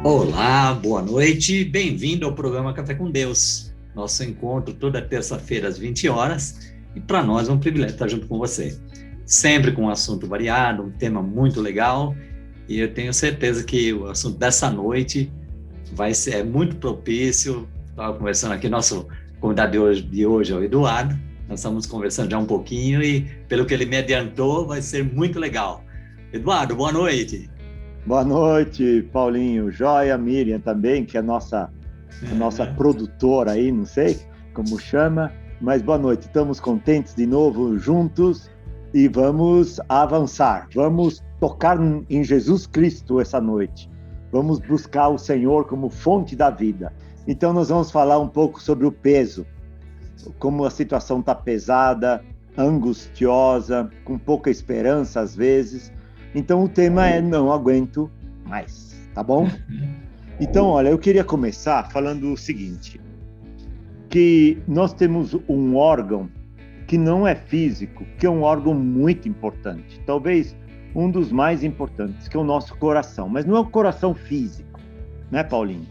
Olá, boa noite, bem-vindo ao programa Café com Deus. Nosso encontro toda terça-feira às 20 horas e para nós é um privilégio estar junto com você. Sempre com um assunto variado, um tema muito legal e eu tenho certeza que o assunto dessa noite vai ser muito propício. Estava conversando aqui, nosso convidado de hoje é o Eduardo, nós estamos conversando já um pouquinho e pelo que ele me adiantou vai ser muito legal. Eduardo, boa noite. Boa noite, Paulinho. Joia, Miriam também, que é a nossa produtora aí, não sei como chama, mas boa noite. Estamos contentes de novo juntos e vamos avançar. Vamos tocar em Jesus Cristo essa noite. Vamos buscar o Senhor como fonte da vida. Então nós vamos falar um pouco sobre o peso, como a situação está pesada, angustiosa, com pouca esperança às vezes. Então o tema é não aguento mais, tá bom? Então, olha, eu queria começar falando o seguinte, que nós temos um órgão que não é físico, que é um órgão muito importante, talvez um dos mais importantes, que é o nosso coração, mas não é o coração físico, né, Paulinho?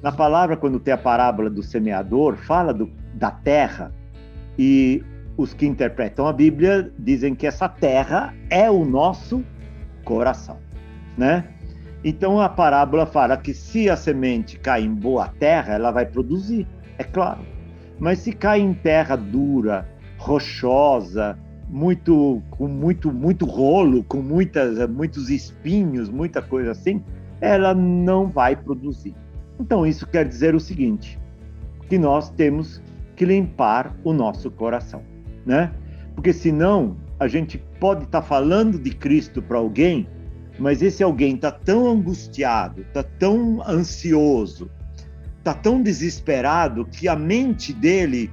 Na palavra, quando tem a parábola do semeador, fala da terra, e os que interpretam a Bíblia dizem que essa terra é o nosso coração, né? Então a parábola fala que se a semente cai em boa terra, ela vai produzir, é claro. Mas se cai em terra dura, rochosa, com muito rolo, com muitos espinhos, muita coisa assim, ela não vai produzir. Então isso quer dizer o seguinte, que nós temos que limpar o nosso coração, né? Porque senão a gente pode estar falando de Cristo para alguém, mas esse alguém está tão angustiado, está tão ansioso, está tão desesperado que a mente dele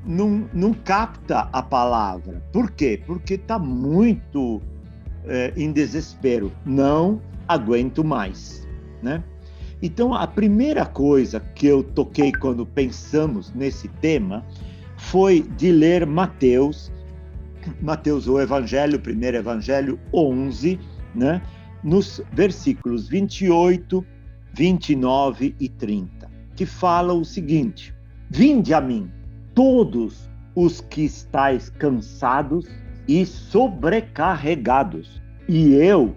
não capta a palavra. Por quê? Porque está muito em desespero. Não aguento mais, né? Então, a primeira coisa que eu toquei quando pensamos nesse tema foi de ler Mateus, o Evangelho, o primeiro Evangelho, 11, né? Nos versículos 28, 29 e 30, que fala o seguinte: vinde a mim, todos os que estáis cansados e sobrecarregados, e eu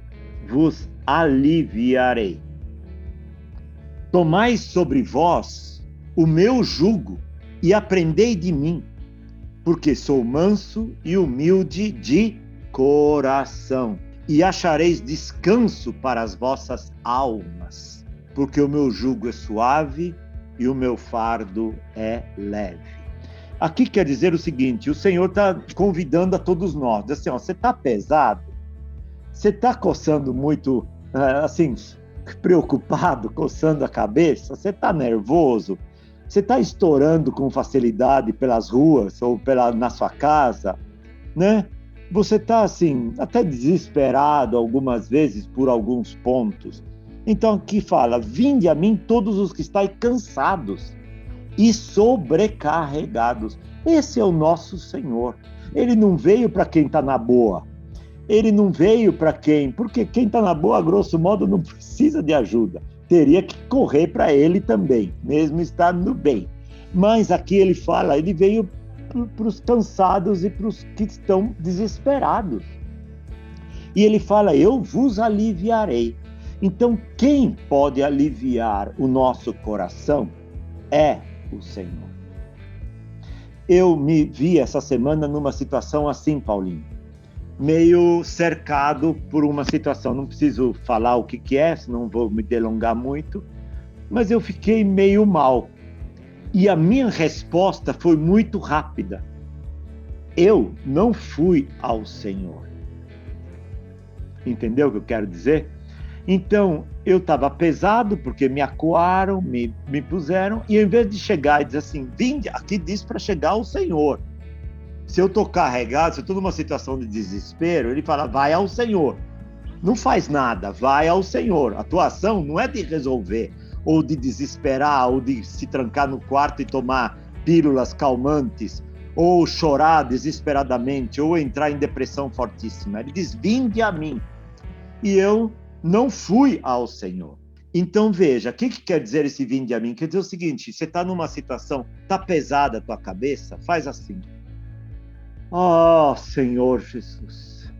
vos aliviarei. Tomai sobre vós o meu jugo e aprendei de mim, porque sou manso e humilde de coração, e achareis descanso para as vossas almas, porque o meu jugo é suave e o meu fardo é leve. Aqui quer dizer o seguinte, o Senhor está convidando a todos nós, diz assim, ó, você está pesado? Você está coçando muito, assim, preocupado, coçando a cabeça? Você está nervoso? Você está estourando com facilidade pelas ruas ou na sua casa, né? Você está, assim, até desesperado algumas vezes por alguns pontos. Então aqui fala, vinde a mim todos os que estáis cansados e sobrecarregados. Esse é o nosso Senhor. Ele não veio para quem está na boa. Ele não veio para porque quem está na boa, a grosso modo, não precisa de ajuda. Teria que correr para ele também, mesmo estando bem. Mas aqui ele fala, ele veio para os cansados e para os que estão desesperados. E ele fala, eu vos aliviarei. Então, quem pode aliviar o nosso coração é o Senhor. Eu me vi essa semana numa situação assim, Paulinho, meio cercado por uma situação. Não preciso falar o que é, senão vou me delongar muito, mas eu fiquei meio mal. E a minha resposta foi muito rápida. Eu não fui ao Senhor. Entendeu o que eu quero dizer? Então, eu estava pesado porque me acuaram, me puseram, e ao invés de chegar e dizer assim, vinde, aqui diz para chegar ao Senhor. Se eu estou carregado, se eu estou numa situação de desespero, ele fala, vai ao Senhor. não faz nada, vai ao Senhor. A tua ação não é de resolver, ou de desesperar, ou de se trancar no quarto e tomar pílulas calmantes, ou chorar desesperadamente, ou entrar em depressão fortíssima. Ele diz, vinde a mim. E eu não fui ao Senhor. Então veja, o que quer dizer esse vinde a mim? Quer dizer o seguinte, você está numa situação, está pesada a tua cabeça, faz assim. Oh, Senhor Jesus.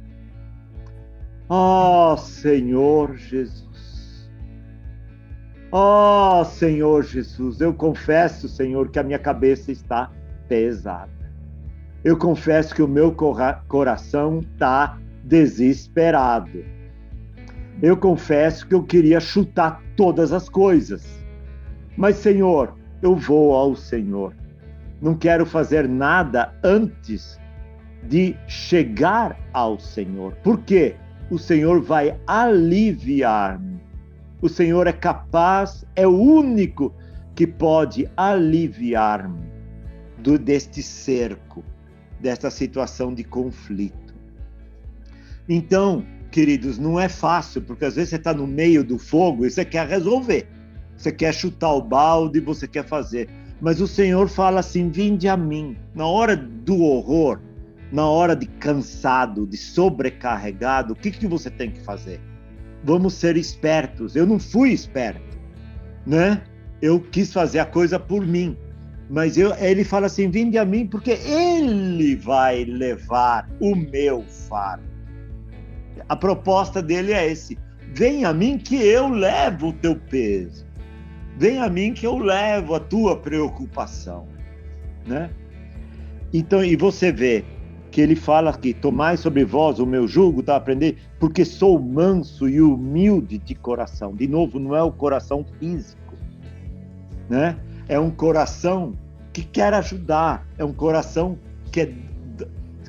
Oh, Senhor Jesus. Oh, Senhor Jesus, eu confesso, Senhor, que a minha cabeça está pesada. Eu confesso que o meu coração está desesperado. Eu confesso que eu queria chutar todas as coisas. Mas, Senhor, eu vou ao Senhor. Não quero fazer nada antes de chegar ao Senhor. Por quê? O Senhor vai aliviar-me. O Senhor é capaz, é o único que pode aliviar-me deste cerco, desta situação de conflito. Então, queridos, não é fácil, porque às vezes você está no meio do fogo e você quer resolver. Você quer chutar o balde, você quer fazer. Mas o Senhor fala assim, vinde a mim. Na hora do horror, na hora de cansado, de sobrecarregado, o que você tem que fazer? Vamos ser espertos. Eu não fui esperto, né? Eu quis fazer a coisa por mim. Mas ele fala assim, vinde a mim, porque Ele vai levar o meu fardo. A proposta dele é esse. Vem a mim que eu levo o teu peso. Vem a mim que eu levo a tua preocupação, né? Então, e você vê que ele fala aqui, tomai sobre vós o meu jugo, tá? Aprender, porque sou manso e humilde de coração. De novo, não é o coração físico, né? É um coração que quer ajudar, é um coração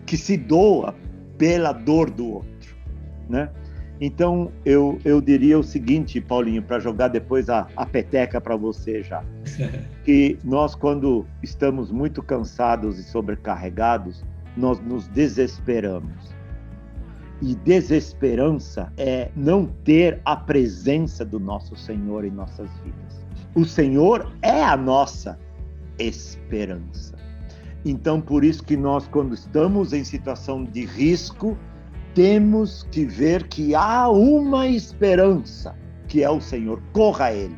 que se doa pela dor do outro, né? Então, eu diria o seguinte, Paulinho, para jogar depois a peteca para você já, que nós, quando estamos muito cansados e sobrecarregados, nós nos desesperamos. E desesperança é não ter a presença do nosso Senhor em nossas vidas. O Senhor é a nossa esperança. Então, por isso que nós, quando estamos em situação de risco, temos que ver que há uma esperança, que é o Senhor. Corra a Ele,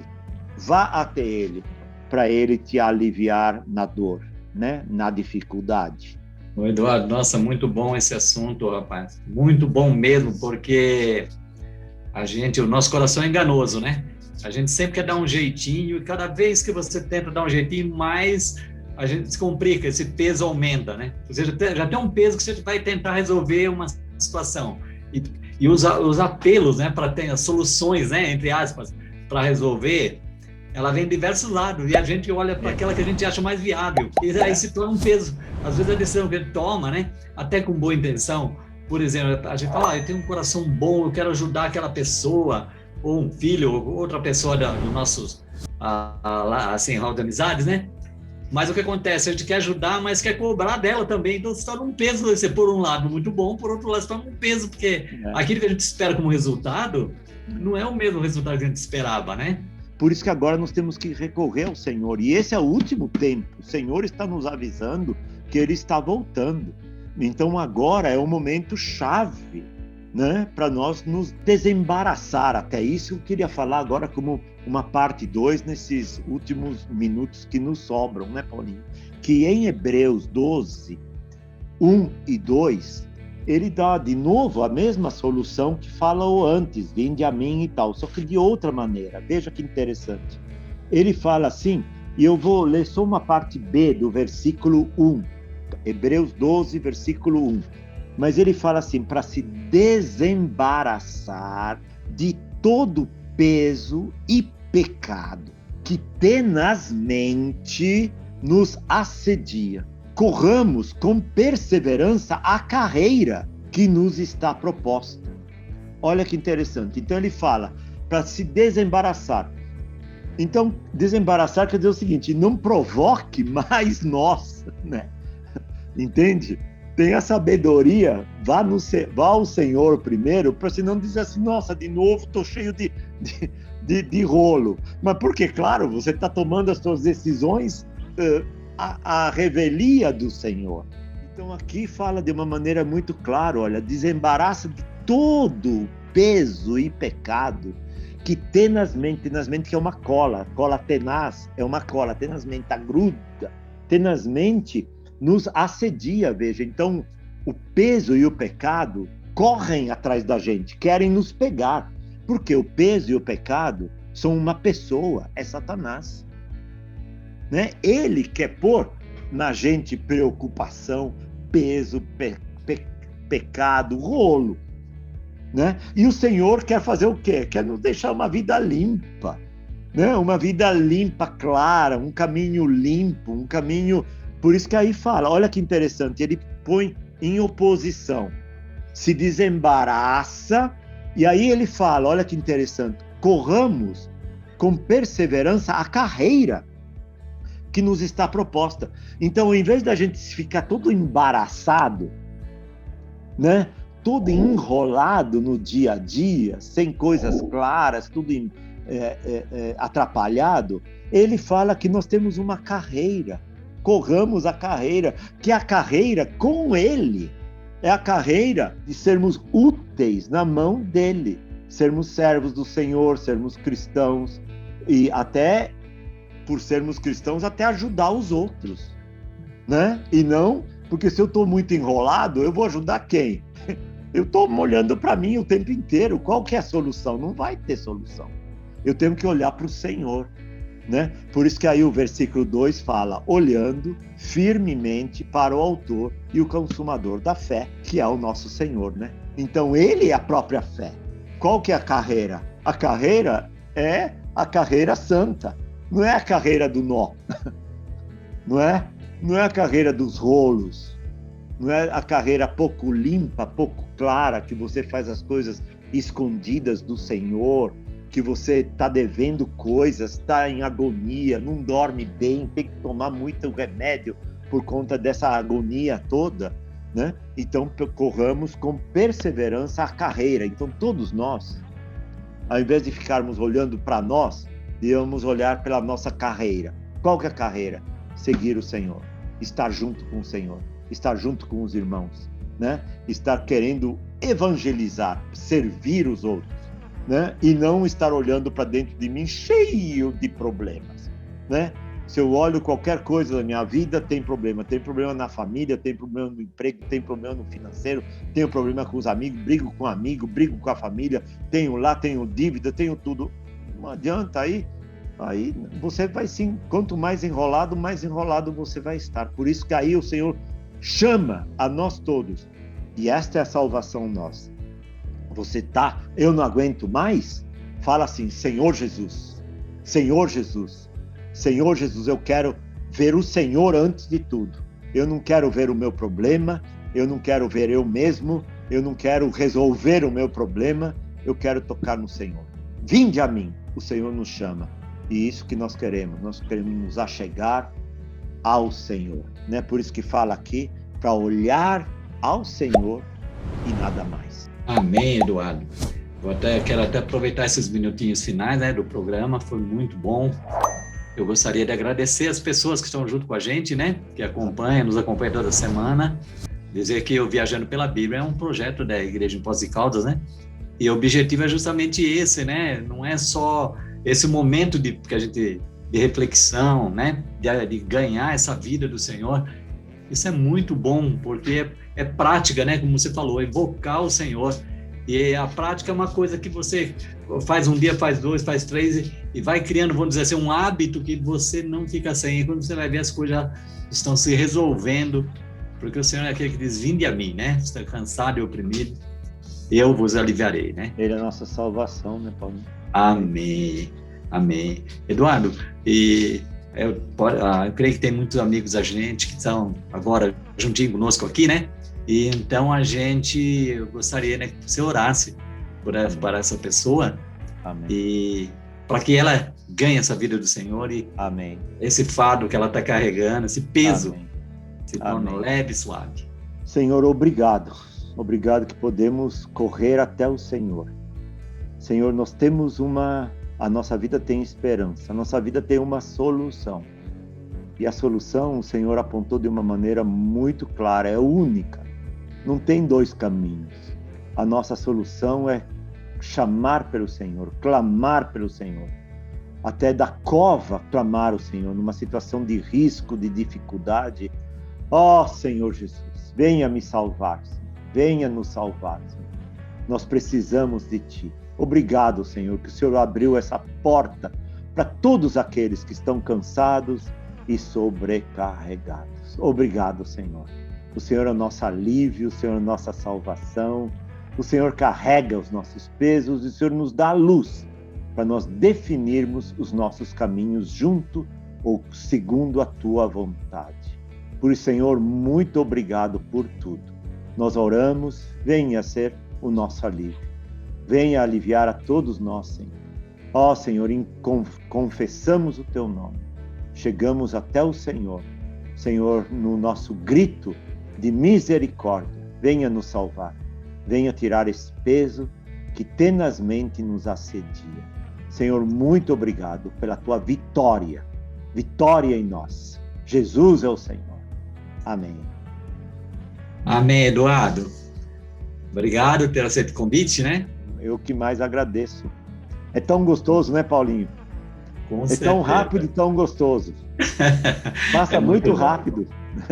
vá até Ele, para Ele te aliviar na dor, né? Na dificuldade. Ô Eduardo, nossa, muito bom esse assunto, rapaz. Muito bom mesmo, porque o nosso coração é enganoso, né? A gente sempre quer dar um jeitinho, e cada vez que você tenta dar um jeitinho, mais a gente se complica, esse peso aumenta, né? Você já tem um peso que você vai tentar resolver uma situação. E os apelos, né, para ter as soluções, né, entre aspas, para resolver, ela vem de diversos lados, e a gente olha para aquela que a gente acha mais viável, e aí se torna um peso. Às vezes a decisão que a gente toma, né, até com boa intenção, por exemplo, a gente fala, eu tenho um coração bom, eu quero ajudar aquela pessoa, ou um filho, ou outra pessoa dos nossos, assim, hall de amizades, né? Mas o que acontece? A gente quer ajudar, mas quer cobrar dela também. Então, se torna um peso. Você, por um lado, muito bom, por outro lado, se torna um peso, porque aquilo que a gente espera como resultado não é o mesmo resultado que a gente esperava, né? Por isso que agora nós temos que recorrer ao Senhor. E esse é o último tempo. O Senhor está nos avisando que Ele está voltando. Então, agora é o momento chave, né? Para nós nos desembaraçar. Até isso eu queria falar agora como uma parte 2 nesses últimos minutos que nos sobram, né, Paulinho? Que em Hebreus 12, 1 e 2, ele dá de novo a mesma solução que falou antes, vinde a mim e tal, só que de outra maneira. Veja que interessante. Ele fala assim, e eu vou ler só uma parte B do versículo 1, Hebreus 12, versículo 1. Mas ele fala assim, para se desembaraçar de todo peso e pecado que tenazmente nos assedia. Corramos com perseverança a carreira que nos está proposta. Olha que interessante. Então ele fala para se desembaraçar. Então, desembaraçar quer dizer o seguinte, não provoque mais nós, né? Entende? tenha sabedoria, vá ao Senhor primeiro, para você não dizer assim, nossa, de novo estou cheio de rolo. Mas porque, claro, você está tomando as suas decisões à revelia do Senhor. Então aqui fala de uma maneira muito clara, olha, desembaraça de todo peso e pecado que tenazmente que é uma cola tenaz, é uma cola, tenazmente agruda, tenazmente nos assedia, veja. Então, o peso e o pecado correm atrás da gente, querem nos pegar, porque o peso e o pecado são uma pessoa, é Satanás, né? Ele quer pôr na gente preocupação, peso, pecado, rolo, né? E o Senhor quer fazer o quê? Quer nos deixar uma vida limpa, né? Uma vida limpa, clara, um caminho limpo, um caminho... Por isso que aí fala, olha que interessante, ele põe em oposição, se desembaraça, e aí ele fala, olha que interessante, corramos com perseverança a carreira que nos está proposta. Então, ao invés da gente ficar todo embaraçado, né? Todo enrolado no dia a dia, sem coisas claras, tudo atrapalhado, ele fala que nós temos uma carreira, corramos a carreira, que a carreira com ele é a carreira de sermos úteis na mão dele, sermos servos do Senhor, sermos cristãos, e até, por sermos cristãos, até ajudar os outros, né? E não, porque se eu estou muito enrolado, eu vou ajudar quem? Eu estou olhando para mim o tempo inteiro. Qual que é a solução? Não vai ter solução. Eu tenho que olhar para o Senhor, né? Por isso que aí o versículo 2 fala, olhando firmemente para o autor e o consumador da fé, que é o nosso Senhor, né? Então ele é a própria fé. Qual que é a carreira? A carreira é a carreira santa. Não é a carreira do nó. Não é a carreira dos rolos. Não é a carreira pouco limpa, pouco clara, que você faz as coisas escondidas do Senhor, que você está devendo coisas, está em agonia, não dorme bem, tem que tomar muito remédio por conta dessa agonia toda, né? Então, corramos com perseverança a carreira. Então, todos nós, ao invés de ficarmos olhando para nós, devemos olhar pela nossa carreira. Qual que é a carreira? Seguir o Senhor, estar junto com o Senhor, estar junto com os irmãos, né? Estar querendo evangelizar, servir os outros, né? E não estar olhando para dentro de mim cheio de problemas, né? Se eu olho qualquer coisa da minha vida, tem problema na família, tem problema no emprego, tem problema no financeiro, tenho problema com os amigos, brigo com amigo, brigo com a família, tenho dívida, tenho tudo. Não adianta, aí você vai sim, quanto mais enrolado você vai estar. Por isso que aí o Senhor chama a nós todos, e esta é a salvação nossa. Você eu não aguento mais? Fala assim, Senhor Jesus, Senhor Jesus, Senhor Jesus, eu quero ver o Senhor antes de tudo. Eu não quero ver o meu problema, eu não quero ver eu mesmo, eu não quero resolver o meu problema, eu quero tocar no Senhor. Vinde a mim, o Senhor nos chama. E isso que nós queremos nos achegar ao Senhor, né? Por isso que fala aqui, para olhar ao Senhor e nada mais. Amém, Eduardo. Quero até aproveitar esses minutinhos finais, né, do programa, foi muito bom. Eu gostaria de agradecer as pessoas que estão junto com a gente, né, que nos acompanham toda semana. Dizer que o Viajando pela Bíblia é um projeto da Igreja em Poços de Caldas, né? E o objetivo é justamente esse, né? Não é só esse momento de reflexão, né? De ganhar essa vida do Senhor. Isso é muito bom, porque é prática, né? Como você falou, evocar o Senhor. E a prática é uma coisa que você faz um dia, faz dois, faz três, e vai criando, vamos dizer assim, um hábito que você não fica sem. E quando você vai ver, as coisas já estão se resolvendo, porque o Senhor é aquele que diz, vinde a mim, né? Você está cansado e oprimido, eu vos aliviarei, né? Ele é a nossa salvação, né, Paulo? Amém, amém. Eduardo, eu creio que tem muitos amigos da gente que estão agora juntinho conosco aqui, né? E então eu gostaria, né, que você orasse para essa pessoa. Amém. E para que ela ganhe essa vida do Senhor e amém. Esse fardo que ela está carregando, esse peso, amém. se torne leve e suave. Senhor, obrigado. Obrigado que podemos correr até o Senhor. Senhor, nós temos a nossa vida tem esperança, a nossa vida tem uma solução. E a solução o Senhor apontou de uma maneira muito clara, é única. Não tem dois caminhos. A nossa solução é chamar pelo Senhor, clamar pelo Senhor. Até da cova clamar o Senhor, numa situação de risco, de dificuldade. Ó Senhor Jesus, venha me salvar, Senhor. Venha nos salvar, Senhor. Nós precisamos de Ti. Obrigado, Senhor, que o Senhor abriu essa porta para todos aqueles que estão cansados e sobrecarregados. Obrigado, Senhor. O Senhor é o nosso alívio, o Senhor é a nossa salvação. O Senhor carrega os nossos pesos e o Senhor nos dá a luz para nós definirmos os nossos caminhos junto ou segundo a Tua vontade. Por isso, Senhor, muito obrigado por tudo. Nós oramos, venha ser o nosso alívio. Venha aliviar a todos nós, Senhor. Ó Senhor, confessamos o Teu nome. Chegamos até o Senhor. Senhor, no nosso grito de misericórdia, venha nos salvar. Venha tirar esse peso que tenazmente nos assedia. Senhor, muito obrigado pela Tua vitória. Vitória em nós. Jesus é o Senhor. Amém. Amém, Eduardo. Obrigado por ter aceito o convite, né? Eu que mais agradeço. É tão gostoso, né, Paulinho? Com é certeza. Tão rápido e tão gostoso. Passa muito rápido.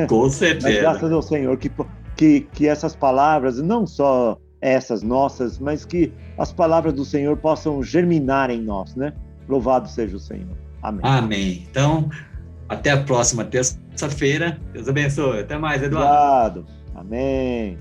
Com certeza. Mas graças ao Senhor que essas palavras, não só essas nossas, mas que as palavras do Senhor possam germinar em nós, né? Louvado seja o Senhor. Amém. Amém. Então, até a próxima terça-feira. Deus abençoe. Até mais, Eduardo. Obrigado. Amém.